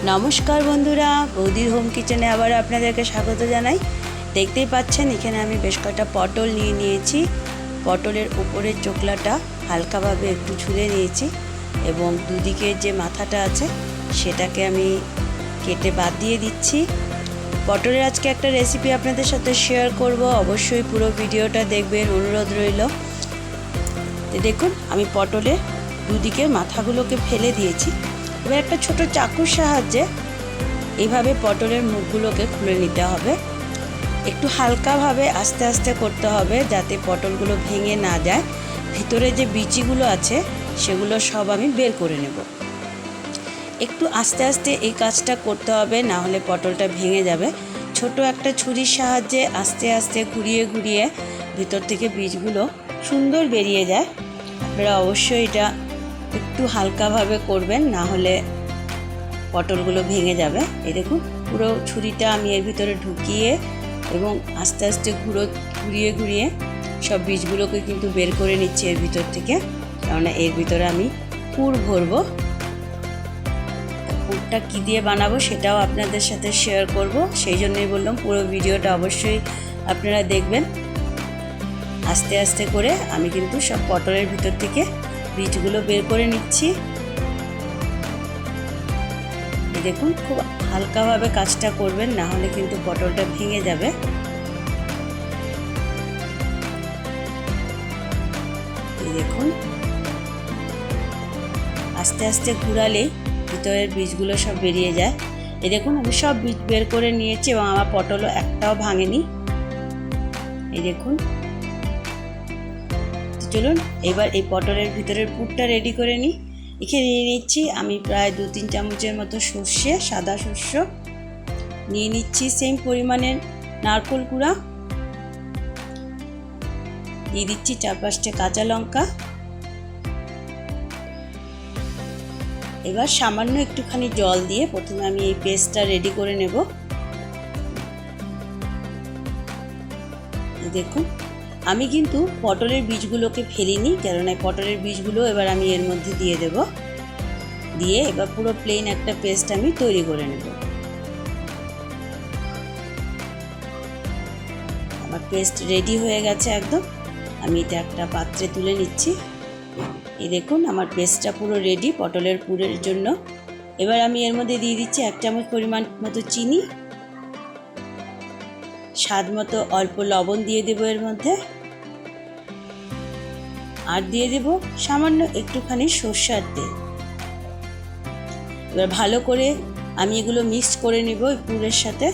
নমস্কার বন্ধুরা, বৌদির হোম কিচেনে আবার আপনাদেরকে স্বাগত জানাই। দেখতেই পাচ্ছেন এখানে আমি বেশ কয়েকটা পটল নিয়ে নিয়েছি। পটলের উপরের চোকলাটা হালকাভাবে একটু ছুলে নিয়েছি এবং দুদিকে যে মাথাটা আছে সেটাকে আমি কেটে বাদ দিয়ে দিচ্ছি। পটলের আজকে একটা রেসিপি আপনাদের সাথে শেয়ার করব, অবশ্যই পুরো ভিডিওটা দেখবেন, অনুরোধ রইল। দেখুন আমি পটলের দুদিকের মাথাগুলোকে ফেলে দিয়েছি। এবার একটা ছোট চাকুর সাহায্যে এইভাবে পটলের মুখগুলোকে খুলে নিতে হবে। একটু হালকাভাবে আস্তে আস্তে করতে হবে যাতে পটলগুলো ভেঙে না যায়। ভিতরে যে বিচিগুলো আছে সেগুলো সব আমি বের করে নেব। একটু আস্তে আস্তে এই কাজটা করতে হবে, না হলে পটলটা ভেঙে যাবে। ছোট একটা ছুরির সাহায্যে আস্তে আস্তে ঘুরিয়ে ঘুরিয়ে ভিতর থেকে বীজগুলো সুন্দর বেরিয়ে যায়। আপনারা অবশ্যই এটা একটু হালকাভাবে করবেন, না হলে পটলগুলো ভেঙে যাবে। এই দেখুন পুরো ছুরিটা আমি এর ভিতরে ঢুকিয়ে এবং আস্তে আস্তে ঘুরিয়ে ঘুরিয়ে সব বীজগুলোকে কিন্তু বের করে নিচ্ছি এর ভিতর থেকে, কেননা এর ভিতরে আমি পুর ভরবো। পুরটা কী দিয়ে বানাবো সেটাও আপনাদের সাথে শেয়ার করব, সেই জন্যই বললাম পুরো ভিডিওটা অবশ্যই আপনারা দেখবেন। আস্তে আস্তে করে আমি কিন্তু সব পটলের ভিতর থেকে বীজগুলো বের করে নিচ্ছি। দেখুন খুব হালকাভাবে কাজটা করবেন, না হলে কিন্তু পটলটা ভেঙে যাবে। দেখুন আস্তে আস্তে ঘুরালেই ভিতরের বীজগুলো সব বেরিয়ে যায়। এই দেখুন আমি সব বীজ বের করে নিয়েছি এবং আমার পটলও একটাও ভাঙেনি। এই দেখুন, চলুন এবার এই পটলের ভিতরের পুরটা রেডি করে নিই। এখানে নিয়ে নিচ্ছি আমি প্রায় 2-3 চামচের মতো সর্ষে, সাদা শস্য নিয়ে নিচ্ছি। সেম পরিমাণের নারকেল কুড়া দিয়ে দিচ্ছি, 4-5টা কাঁচা লঙ্কা। এবার সামান্য একটুখানি জল দিয়ে প্রথমে আমি এই পেস্টটা রেডি করে নেব। দেখুন আমি কিন্তু পটলের বীজগুলোকে ফেলিনি, কারণ এই পটলের বীজগুলো এবার আমি এর মধ্যে দিয়ে দেব। দিয়ে এবার পুরো প্লেন একটা পেস্ট আমি তৈরি করে নেব। আমার পেস্ট রেডি হয়ে গেছে একদম। আমি এটা একটা পাত্রে তুলে নিচ্ছি। এই দেখুন আমার পেস্টটা পুরো রেডি পটলের পুরের জন্য। এবার আমি এর মধ্যে দিয়ে দিচ্ছি 1 চামচ পরিমাণ মতো চিনি, স্বাদ মতো অল্প লবণ দিয়ে দেবো এর মধ্যে, আর দিয়ে দেব সামান্য একটুখানি সরষের তেল। এবার ভালো করে আমি এগুলো মিক্স করে নেব এই পুরের সাথে।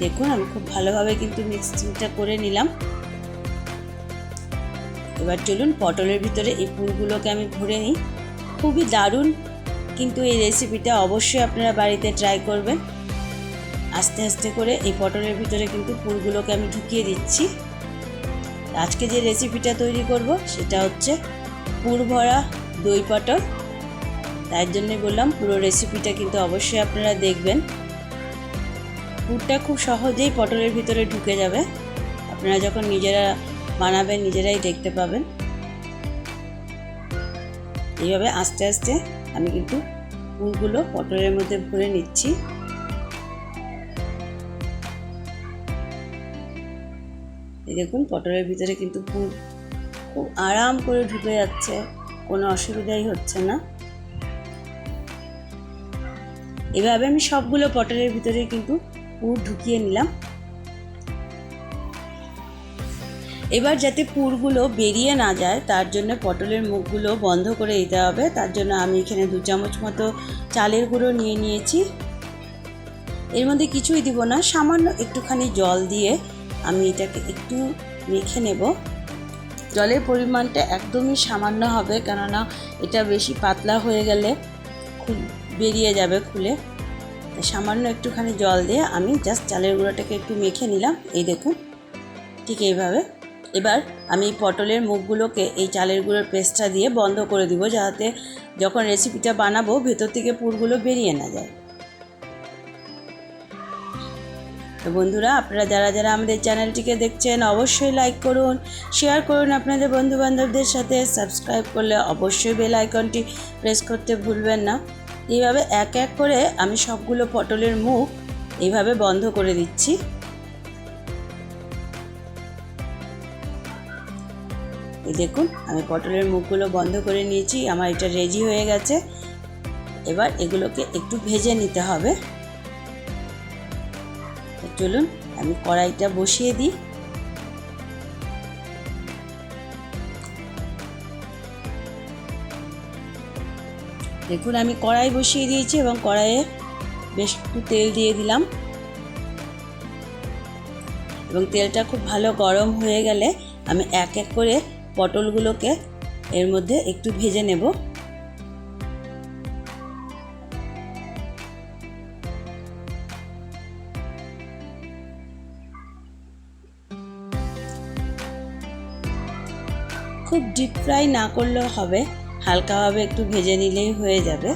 দেখুন আমি খুব ভালোভাবে কিন্তু মিক্সিংটা করে নিলাম। এবার চলুন পটলের ভিতরে এই পুরগুলোকে আমি ভরে নিই। খুবই দারুণ কিন্তু এই রেসিপিটা, অবশ্যই আপনারা বাড়িতে ট্রাই করবেন। আস্তে আস্তে করে এই পটলের ভিতরে কিন্তু পুরগুলোকে আমি ঢুকিয়ে দিচ্ছি। আজকে যে রেসিপিটা তৈরি করব সেটা হচ্ছে পুর ভরা দই পটল। তার জন্যই বললাম পুরো রেসিপিটা কিন্তু অবশ্যই আপনারা দেখবেন। পুরটা খুব সহজেই পটলের ভিতরে ঢুকে যাবে, আপনারা যখন নিজেরা বানাবেন নিজেরাই দেখতে পাবেন। এইভাবে আস্তে আস্তে আমি কিন্তু পুরগুলো পটলের মধ্যে ভরে নিচ্ছি। এই দেখুন পটলের ভিতরে কিন্তু পুর খুব আরাম করে ঢুকে যাচ্ছে, কোনো অসুবিধাই হচ্ছে না। এভাবে আমি সবগুলো পটলের ভিতরে কিন্তু পুর ঢুকিয়ে নিলাম। এবার যাতে পুরগুলো বেরিয়ে না যায় তার জন্য পটলের মুখগুলো বন্ধ করে দিতে হবে। তার জন্য আমি এখানে 2 চামচ মতো চালের গুঁড়ো নিয়ে নিয়েছি। এর মধ্যে কিছুই দিব না, সামান্য একটুখানি জল দিয়ে আমি এটাকে একটু মেখে নেব। জলের পরিমাণটা একদমই সামান্য হবে, কেননা এটা বেশি পাতলা হয়ে গেলে বেরিয়ে যাবে খুলে। সামান্য একটুখানি জল দিয়ে আমি জাস্ট চালের গুঁড়োটাকে একটু মেখে নিলাম। এই দেখুন ঠিক এইভাবে। এবার আমি পটলের মুখগুলোকে এই চালের গুঁড়োর পেস্টটা দিয়ে বন্ধ করে দিব, যাতে যখন রেসিপিটা বানাবো ভেতর থেকে পুরগুলো বেরিয়ে না যায়। তো বন্ধুরা, আপনারা যারা যারা আমাদের চ্যানেলটিকে দেখছেন অবশ্যই লাইক করুন, শেয়ার করুন আপনাদের বন্ধুবান্ধবদের সাথে, সাবস্ক্রাইব করলে অবশ্যই বেল আইকনটি প্রেস করতে ভুলবেন না। এইভাবে এক এক করে আমি সবগুলো পটলের মুখ এইভাবে বন্ধ করে দিচ্ছি। এই দেখুন, আমি পটলের মুখগুলো বন্ধ করে নিয়েছি। আমার এটা রেডি হয়ে গেছে। এবার এগুলোকে একটু ভেজে নিতে হবে। চলুন আমি কড়াইটা বসিয়ে দিই। দেখুন, আমি কড়াই বসিয়ে দিয়েছি এবং কড়াইয়ে বেশ একটু তেল দিয়ে দিলাম এবং তেলটা খুব ভালো গরম হয়ে গেলে আমি এক এক করে পটলগুলোকে এর মধ্যে একটু ভেজে নেব। খুব ডিপ ফ্রাই না করলেও হবে, হালকাভাবে একটু ভেজে নিলেই হয়ে যাবে।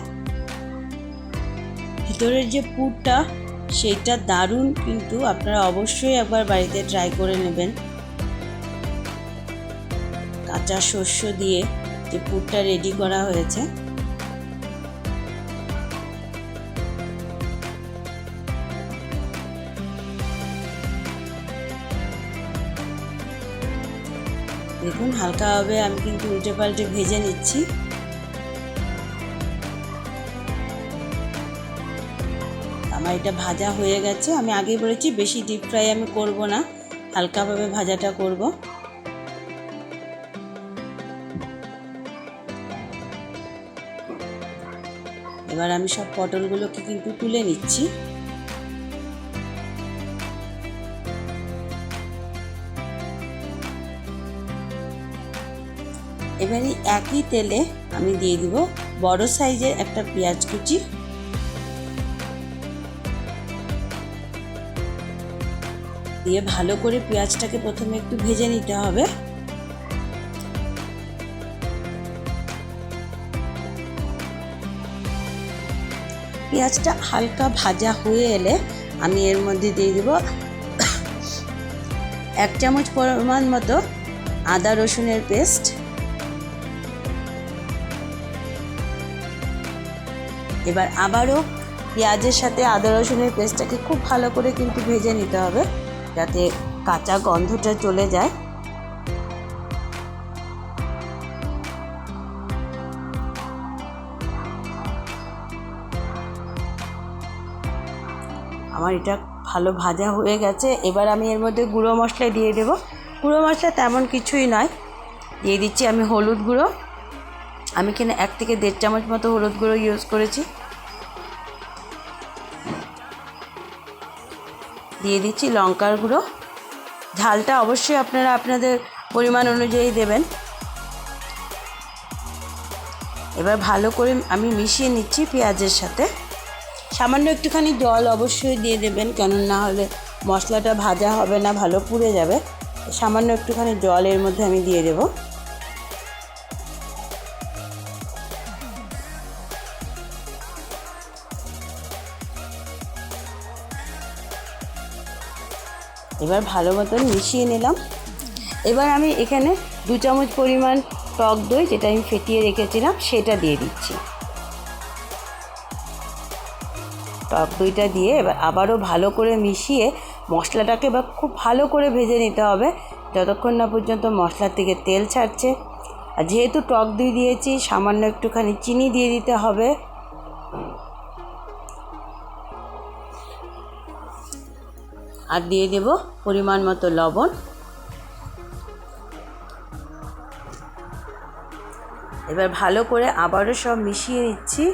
ভিতরের যে পুরটা সেইটা দারুণ, কিন্তু আপনারা অবশ্যই একবার বাড়িতে ট্রাই করে নেবেন। কাঁচা শস্য দিয়ে যে পুরটা রেডি করা হয়েছে, দেখুন হালকাভাবে আমি কিন্তু উল্টে পাল্টে ভেজে নিচ্ছি। আমার এটা ভাজা হয়ে গেছে। আমি আগে বলেছি বেশি ডিপ ফ্রাই আমি করব না, হালকাভাবে ভাজাটা করব। এবার আমি সব পটলগুলোকে কিন্তু তুলে নিচ্ছি। এবারে একই তেলে আমি দিয়ে দিব বড় সাইজের একটা পেঁয়াজ কুচি, দিয়ে ভালো করে পেঁয়াজটাকে প্রথমে একটু ভেজে নিতে হবে। পেঁয়াজটা হালকা ভাজা হয়ে এলে আমি এর মধ্যে দিয়ে দেব 1 চামচ পরিমাণ মতো আদা রসুনের পেস্ট। এবার আবারও পেঁয়াজের সাথে আদা রসুনের পেস্টটাকে খুব ভালো করে কিন্তু ভেজে নিতে হবে, যাতে কাঁচা গন্ধটা চলে যায়। আমার এটা ভালো ভাজা হয়ে গেছে। এবার আমি এর মধ্যে গুঁড়ো মশলা দিয়ে দেব। গুঁড়ো মশলা তেমন কিছুই নয়, দিয়ে দিচ্ছি আমি হলুদ গুঁড়ো। আমি এখানে 1 থেকে 1.5 চামচ মতো হলুদ গুঁড়ো ইউজ করেছি। দিয়ে দিচ্ছি লঙ্কার গুঁড়ো। ঝালটা অবশ্যই আপনারা আপনাদের পরিমাণ অনুযায়ী দেবেন। এবার ভালো করে আমি মিশিয়ে নিচ্ছি পেঁয়াজের সাথে। সামান্য একটুখানি জল অবশ্যই দিয়ে দেবেন, কেন না হলে মশলাটা ভাজা হবে না, ভালো পুড়ে যাবে। সামান্য একটুখানি জল এর মধ্যে আমি দিয়ে দেব। এবার ভালো মতন মিশিয়ে নিলাম। এবার আমি এখানে 2 চামচ পরিমাণ টক দই, যেটা আমি ফেটিয়ে রেখেছিলাম, সেটা দিয়ে দিচ্ছি। টক দইটা দিয়ে এবার আবারও ভালো করে মিশিয়ে মশলাটাকে এবার খুব ভালো করে ভেজে নিতে হবে, যতক্ষণ না পর্যন্ত মশলা থেকে তেল ছাড়ছে। আর যেহেতু টক দই দিয়েছি, সামান্য একটুখানি চিনি দিয়ে দিতে হবে। আর দিয়ে দেব পরিমাণ মতো লবণ। এবার ভালো করে আবারও সব মিশিয়ে নিচ্ছি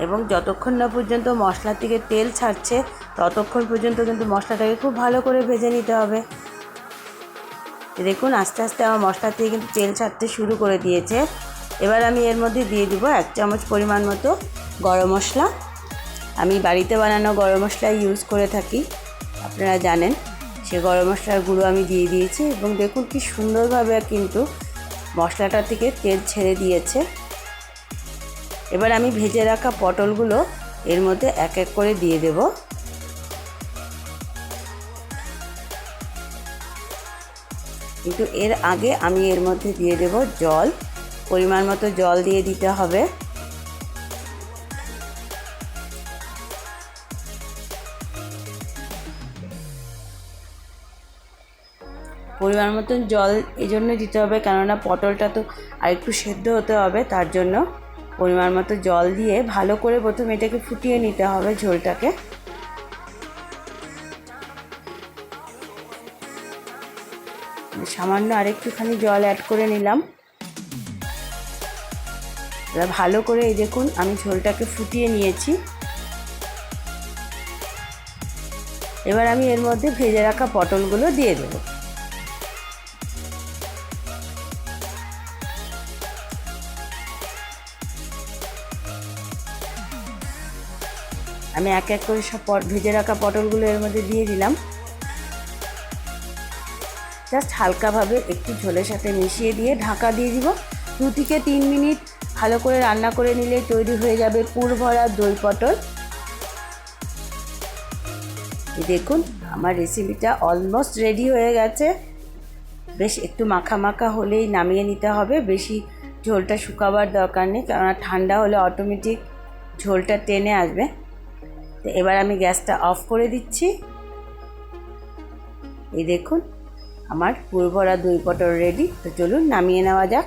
এবং যতক্ষণ না পর্যন্ত মশলা থেকে তেল ছাড়ছে ততক্ষণ পর্যন্ত কিন্তু মশলাটাকে খুব ভালো করে ভেজে নিতে হবে। দেখুন আস্তে আস্তে আমার মশলা থেকে কিন্তু তেল ছাড়তে শুরু করে দিয়েছে। এবার আমি এর মধ্যে দিয়ে দিব 1 চামচ পরিমাণ মতো গরম মশলা। আমি বাড়িতে বানানো গরম মশলা ইউজ করে থাকি, আপনারা জানেন। সে গরম মশলার গুঁড়ো আমি দিয়ে দিয়েছি এবং দেখুন কি সুন্দরভাবে কিন্তু মশলাটা থেকে তেল ছেড়ে দিয়েছে। এবার আমি ভেজে রাখা পটলগুলো এর মধ্যে এক এক করে দিয়ে দেব। কিন্তু এর আগে আমি এর মধ্যে দিয়ে দেব জল, পরিমাণ মতো জল দিয়ে দিতে হবে। পরিমাণ মতন জল এই জন্য দিতে হবে কেননা পটলটা তো আর একটু সেদ্ধ হতে হবে, তার জন্য পরিমাণ মতো জল দিয়ে ভালো করে প্রথমে এটাকে ফুটিয়ে নিতে হবে ঝোলটাকে। সামান্য আরেকটুখানি জল অ্যাড করে নিলাম। এবার ভালো করে এই দেখুন আমি ঝোলটাকে ফুটিয়ে নিয়েছি। এবার আমি এর মধ্যে ভেজে রাখা পটলগুলো দিয়ে দেবো। আমি এক এক করে সব ভেজে রাখা পটলগুলো এর মধ্যে দিয়ে দিলাম। জাস্ট হালকাভাবে একটু ঝোলের সাথে মিশিয়ে দিয়ে ঢাকা দিয়ে দিব। 2 থেকে 3 মিনিট ভালো করে রান্না করে নিলে তৈরি হয়ে যাবে পুর ভরা দই পটল। দেখুন আমার রেসিপিটা অলমোস্ট রেডি হয়ে গেছে। বেশ একটু মাখা মাখা হলেই নামিয়ে নিতে হবে, বেশি ঝোলটা শুকাবার দরকার নেই, কেননা ঠান্ডা হলে অটোমেটিক ঝোলটা টেনে আসবে। তো এবার আমি গ্যাসটা অফ করে দিচ্ছি। এই দেখুন আমার পুর ভরা দই পটল রেডি। তো চলুন নামিয়ে নেওয়া যাক।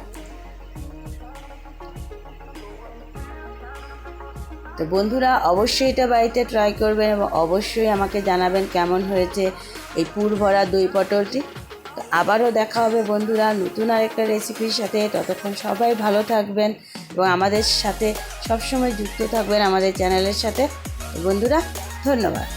তো বন্ধুরা অবশ্যই এটা বাড়িতে ট্রাই করবেন এবং অবশ্যই আমাকে জানাবেন কেমন হয়েছে এই পুর ভরা দই পটলটি। তো আবারও দেখা হবে বন্ধুরা নতুন আরেকটা রেসিপির সাথে। ততক্ষণ সবাই ভালো থাকবেন এবং আমাদের সাথে সবসময় যুক্ত থাকবেন আমাদের চ্যানেলের সাথে। বন্ধুরা ধন্যবাদ।